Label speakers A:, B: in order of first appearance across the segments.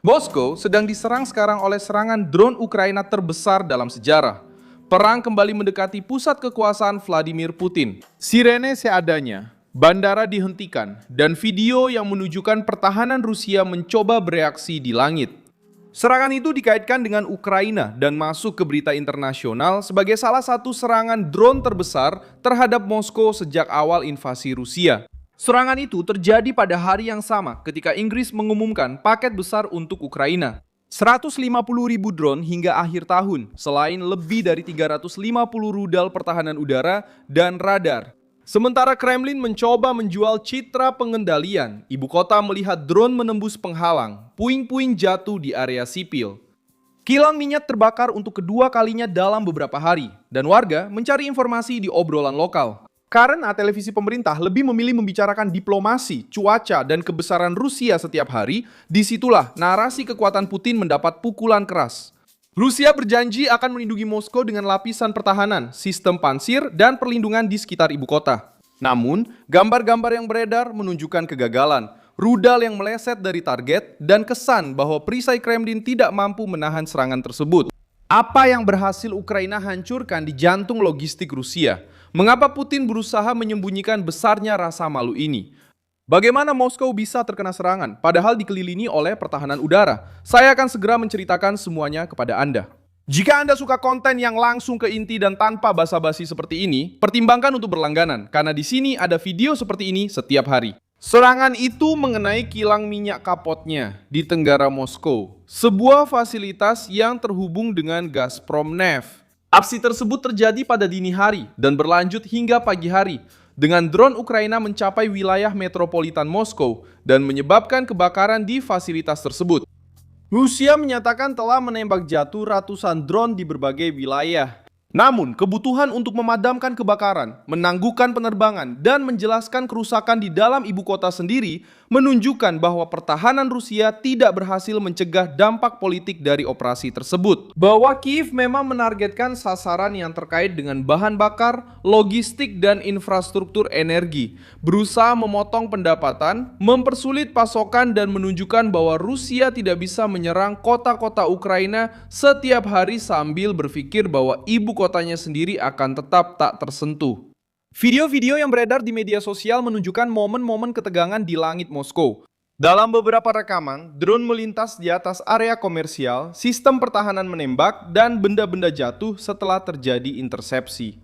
A: Moskow sedang diserang sekarang oleh serangan drone Ukraina terbesar dalam sejarah. Perang kembali mendekati pusat kekuasaan Vladimir Putin. Sirene seadanya, bandara dihentikan, dan video yang menunjukkan pertahanan Rusia mencoba bereaksi di langit. Serangan itu dikaitkan dengan Ukraina dan masuk ke berita internasional sebagai salah satu serangan drone terbesar terhadap Moskow sejak awal invasi Rusia. Serangan itu terjadi pada hari yang sama ketika Inggris mengumumkan paket besar untuk Ukraina. 150.000 drone hingga akhir tahun, selain lebih dari 350 rudal pertahanan udara dan radar. Sementara Kremlin mencoba menjual citra pengendalian, ibu kota melihat drone menembus penghalang, puing-puing jatuh di area sipil. Kilang minyak terbakar untuk kedua kalinya dalam beberapa hari, dan warga mencari informasi di obrolan lokal. Karena televisi pemerintah lebih memilih membicarakan diplomasi, cuaca, dan kebesaran Rusia setiap hari, disitulah narasi kekuatan Putin mendapat pukulan keras. Rusia berjanji akan melindungi Moskow dengan lapisan pertahanan, sistem pansir, dan perlindungan di sekitar ibu kota. Namun, gambar-gambar yang beredar menunjukkan kegagalan, rudal yang meleset dari target, dan kesan bahwa perisai Kremlin tidak mampu menahan serangan tersebut. Apa yang berhasil Ukraina hancurkan di jantung logistik Rusia? Mengapa Putin berusaha menyembunyikan besarnya rasa malu ini? Bagaimana Moskow bisa terkena serangan, padahal dikelilingi oleh pertahanan udara? Saya akan segera menceritakan semuanya kepada Anda. Jika Anda suka konten yang langsung ke inti dan tanpa basa-basi seperti ini, pertimbangkan untuk berlangganan, karena di sini ada video seperti ini setiap hari. Serangan itu mengenai kilang minyak Kapotnya di tenggara Moskow, sebuah fasilitas yang terhubung dengan Gazprom Neft. Aksi tersebut terjadi pada dini hari dan berlanjut hingga pagi hari, dengan drone Ukraina mencapai wilayah metropolitan Moskow dan menyebabkan kebakaran di fasilitas tersebut. Rusia menyatakan telah menembak jatuh ratusan drone di berbagai wilayah. Namun, kebutuhan untuk memadamkan kebakaran, menangguhkan penerbangan, dan menjelaskan kerusakan di dalam ibu kota sendiri menunjukkan bahwa pertahanan Rusia tidak berhasil mencegah dampak politik dari operasi tersebut. Bahwa Kiev memang menargetkan sasaran yang terkait dengan bahan bakar, logistik, dan infrastruktur energi, berusaha memotong pendapatan, mempersulit pasokan, dan menunjukkan bahwa Rusia tidak bisa menyerang kota-kota Ukraina setiap hari sambil berpikir bahwa ibu kotanya sendiri akan tetap tak tersentuh. Video-video yang beredar di media sosial menunjukkan momen-momen ketegangan di langit Moskow. Dalam beberapa rekaman, drone melintas di atas area komersial, sistem pertahanan menembak, dan benda-benda jatuh setelah terjadi intersepsi.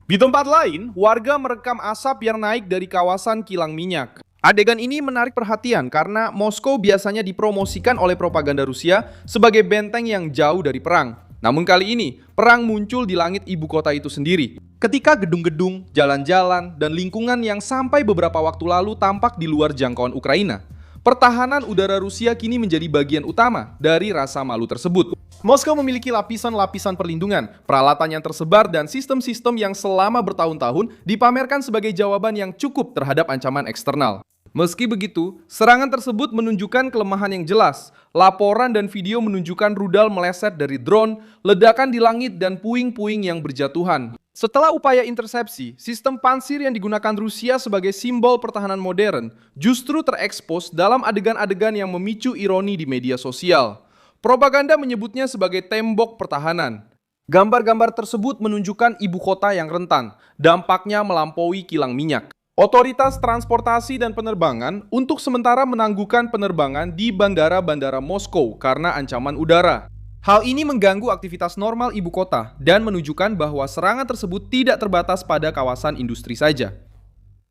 A: Di tempat lain, warga merekam asap yang naik dari kawasan kilang minyak. Adegan ini menarik perhatian karena Moskow biasanya dipromosikan oleh propaganda Rusia sebagai benteng yang jauh dari perang. Namun kali ini, perang muncul di langit ibu kota itu sendiri. Ketika gedung-gedung, jalan-jalan, dan lingkungan yang sampai beberapa waktu lalu tampak di luar jangkauan Ukraina, pertahanan udara Rusia kini menjadi bagian utama dari rasa malu tersebut. Moskow memiliki lapisan-lapisan perlindungan, peralatan yang tersebar, dan sistem-sistem yang selama bertahun-tahun dipamerkan sebagai jawaban yang cukup terhadap ancaman eksternal. Meski begitu, serangan tersebut menunjukkan kelemahan yang jelas. Laporan dan video menunjukkan rudal meleset dari drone, ledakan di langit, dan puing-puing yang berjatuhan. Setelah upaya intersepsi, sistem pansir yang digunakan Rusia sebagai simbol pertahanan modern justru terekspos dalam adegan-adegan yang memicu ironi di media sosial. Propaganda menyebutnya sebagai tembok pertahanan. Gambar-gambar tersebut menunjukkan ibu kota yang rentan, dampaknya melampaui kilang minyak. Otoritas Transportasi dan Penerbangan untuk sementara menangguhkan penerbangan di bandara-bandara Moskow karena ancaman udara. Hal ini mengganggu aktivitas normal ibu kota dan menunjukkan bahwa serangan tersebut tidak terbatas pada kawasan industri saja.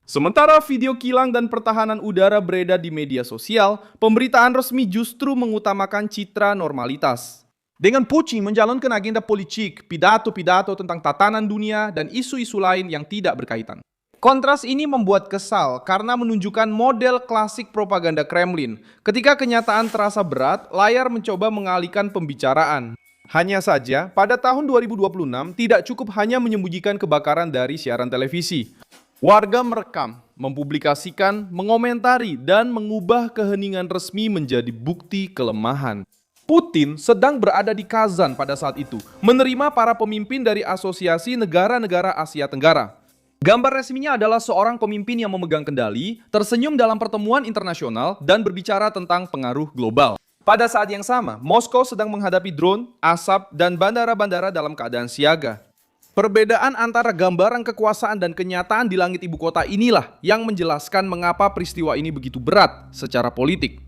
A: Sementara video kilang dan pertahanan udara beredar di media sosial, pemberitaan resmi justru mengutamakan citra normalitas. Dengan Putin menjalankan agenda politik, pidato-pidato tentang tatanan dunia, dan isu-isu lain yang tidak berkaitan. Kontras ini membuat kesal karena menunjukkan model klasik propaganda Kremlin. Ketika kenyataan terasa berat, layar mencoba mengalihkan pembicaraan. Hanya saja, pada tahun 2026 tidak cukup hanya menyembunyikan kebakaran dari siaran televisi. Warga merekam, mempublikasikan, mengomentari, dan mengubah keheningan resmi menjadi bukti kelemahan. Putin sedang berada di Kazan pada saat itu, menerima para pemimpin dari Asosiasi Negara-Negara Asia Tenggara. Gambar resminya adalah seorang pemimpin yang memegang kendali, tersenyum dalam pertemuan internasional, dan berbicara tentang pengaruh global. Pada saat yang sama, Moskow sedang menghadapi drone, asap, dan bandara-bandara dalam keadaan siaga. Perbedaan antara gambaran kekuasaan dan kenyataan di langit ibu kota inilah yang menjelaskan mengapa peristiwa ini begitu berat secara politik.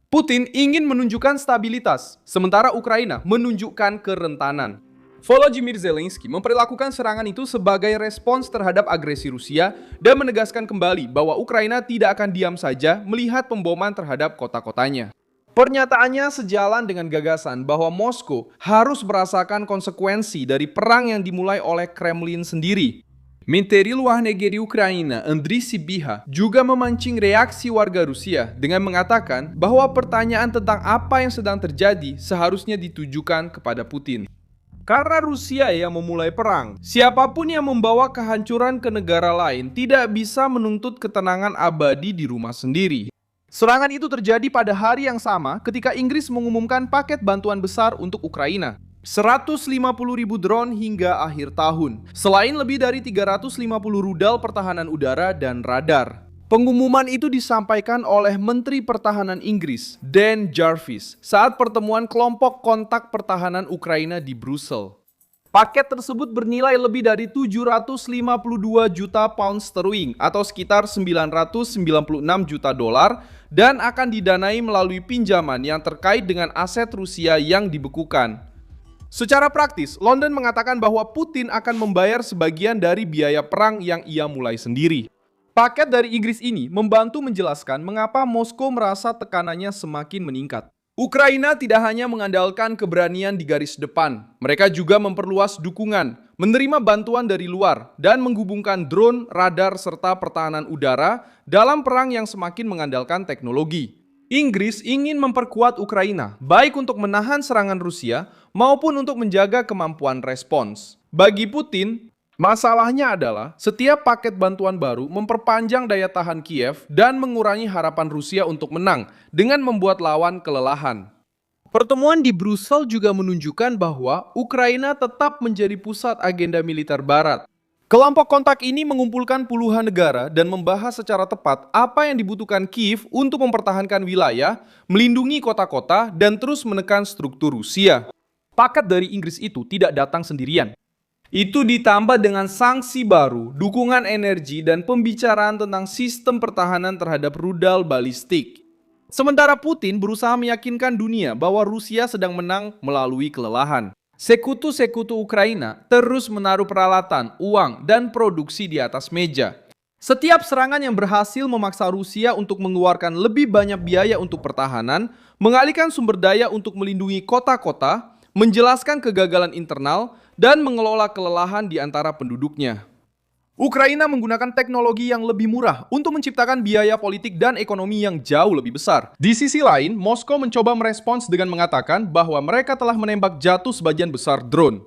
A: Putin ingin menunjukkan stabilitas, sementara Ukraina menunjukkan kerentanan. Volodymyr Zelensky memperlakukan serangan itu sebagai respons terhadap agresi Rusia dan menegaskan kembali bahwa Ukraina tidak akan diam saja melihat pemboman terhadap kota-kotanya. Pernyataannya sejalan dengan gagasan bahwa Moskow harus merasakan konsekuensi dari perang yang dimulai oleh Kremlin sendiri. Menteri Luar Negeri Ukraina, Andriy Sybiha, juga memancing reaksi warga Rusia dengan mengatakan bahwa pertanyaan tentang apa yang sedang terjadi seharusnya ditujukan kepada Putin. Karena Rusia yang memulai perang, siapapun yang membawa kehancuran ke negara lain tidak bisa menuntut ketenangan abadi di rumah sendiri. Serangan itu terjadi pada hari yang sama ketika Inggris mengumumkan paket bantuan besar untuk Ukraina. 150.000 drone hingga akhir tahun, selain lebih dari 350 rudal pertahanan udara dan radar. Pengumuman itu disampaikan oleh Menteri Pertahanan Inggris, Dan Jarvis, saat pertemuan kelompok kontak pertahanan Ukraina di Brussel. Paket tersebut bernilai lebih dari 752 juta pound sterling atau sekitar 996 juta dolar dan akan didanai melalui pinjaman yang terkait dengan aset Rusia yang dibekukan. Secara praktis, London mengatakan bahwa Putin akan membayar sebagian dari biaya perang yang ia mulai sendiri. Paket dari Inggris ini membantu menjelaskan mengapa Moskow merasa tekanannya semakin meningkat. Ukraina tidak hanya mengandalkan keberanian di garis depan, mereka juga memperluas dukungan, menerima bantuan dari luar, dan menghubungkan drone, radar, serta pertahanan udara dalam perang yang semakin mengandalkan teknologi. Inggris ingin memperkuat Ukraina, baik untuk menahan serangan Rusia maupun untuk menjaga kemampuan respons. Bagi Putin, masalahnya adalah setiap paket bantuan baru memperpanjang daya tahan Kiev dan mengurangi harapan Rusia untuk menang dengan membuat lawan kelelahan. Pertemuan di Brussel juga menunjukkan bahwa Ukraina tetap menjadi pusat agenda militer Barat. Kelompok kontak ini mengumpulkan puluhan negara dan membahas secara tepat apa yang dibutuhkan Kiev untuk mempertahankan wilayah, melindungi kota-kota, dan terus menekan struktur Rusia. Paket dari Inggris itu tidak datang sendirian. Itu ditambah dengan sanksi baru, dukungan energi, dan pembicaraan tentang sistem pertahanan terhadap rudal balistik. Sementara Putin berusaha meyakinkan dunia bahwa Rusia sedang menang melalui kelelahan. Sekutu-sekutu Ukraina terus menaruh peralatan, uang, dan produksi di atas meja. Setiap serangan yang berhasil memaksa Rusia untuk mengeluarkan lebih banyak biaya untuk pertahanan, mengalihkan sumber daya untuk melindungi kota-kota, menjelaskan kegagalan internal, dan mengelola kelelahan di antara penduduknya. Ukraina menggunakan teknologi yang lebih murah untuk menciptakan biaya politik dan ekonomi yang jauh lebih besar. Di sisi lain, Moskow mencoba merespons dengan mengatakan bahwa mereka telah menembak jatuh sebagian besar drone.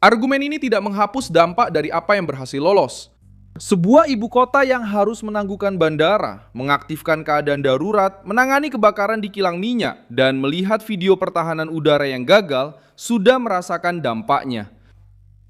A: Argumen ini tidak menghapus dampak dari apa yang berhasil lolos. Sebuah ibu kota yang harus menangguhkan bandara, mengaktifkan keadaan darurat, menangani kebakaran di kilang minyak, dan melihat video pertahanan udara yang gagal, sudah merasakan dampaknya.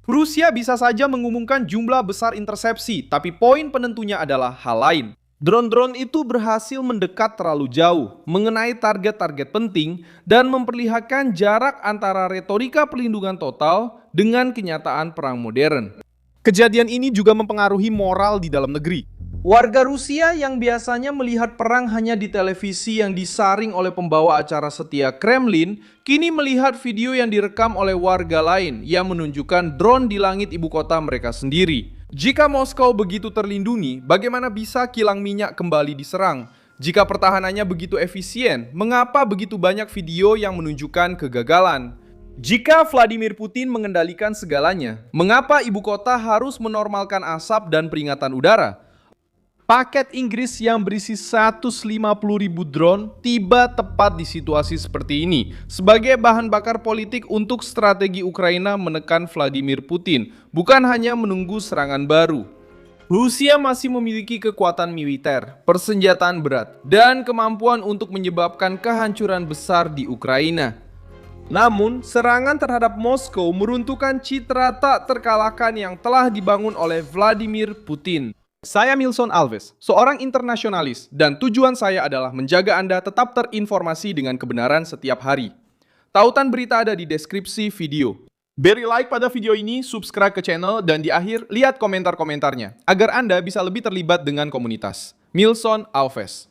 A: Rusia bisa saja mengumumkan jumlah besar intersepsi, tapi poin penentunya adalah hal lain. Drone-drone itu berhasil mendekat terlalu jauh, mengenai target-target penting, dan memperlihatkan jarak antara retorika perlindungan total dengan kenyataan perang modern. Kejadian ini juga mempengaruhi moral di dalam negeri. Warga Rusia yang biasanya melihat perang hanya di televisi yang disaring oleh pembawa acara setia Kremlin, kini melihat video yang direkam oleh warga lain yang menunjukkan drone di langit ibu kota mereka sendiri. Jika Moskow begitu terlindungi, bagaimana bisa kilang minyak kembali diserang? Jika pertahanannya begitu efisien, mengapa begitu banyak video yang menunjukkan kegagalan? Jika Vladimir Putin mengendalikan segalanya, mengapa ibu kota harus menormalkan asap dan peringatan udara? Paket Inggris yang berisi 150.000 drone tiba tepat di situasi seperti ini sebagai bahan bakar politik untuk strategi Ukraina menekan Vladimir Putin, bukan hanya menunggu serangan baru. Rusia masih memiliki kekuatan militer, persenjataan berat, dan kemampuan untuk menyebabkan kehancuran besar di Ukraina. Namun, serangan terhadap Moskow meruntuhkan citra tak terkalahkan yang telah dibangun oleh Vladimir Putin. Saya Milson Alves, seorang internasionalis, dan tujuan saya adalah menjaga Anda tetap terinformasi dengan kebenaran setiap hari. Tautan berita ada di deskripsi video. Beri like pada video ini, subscribe ke channel, dan di akhir lihat komentar-komentarnya, agar Anda bisa lebih terlibat dengan komunitas. Milson Alves.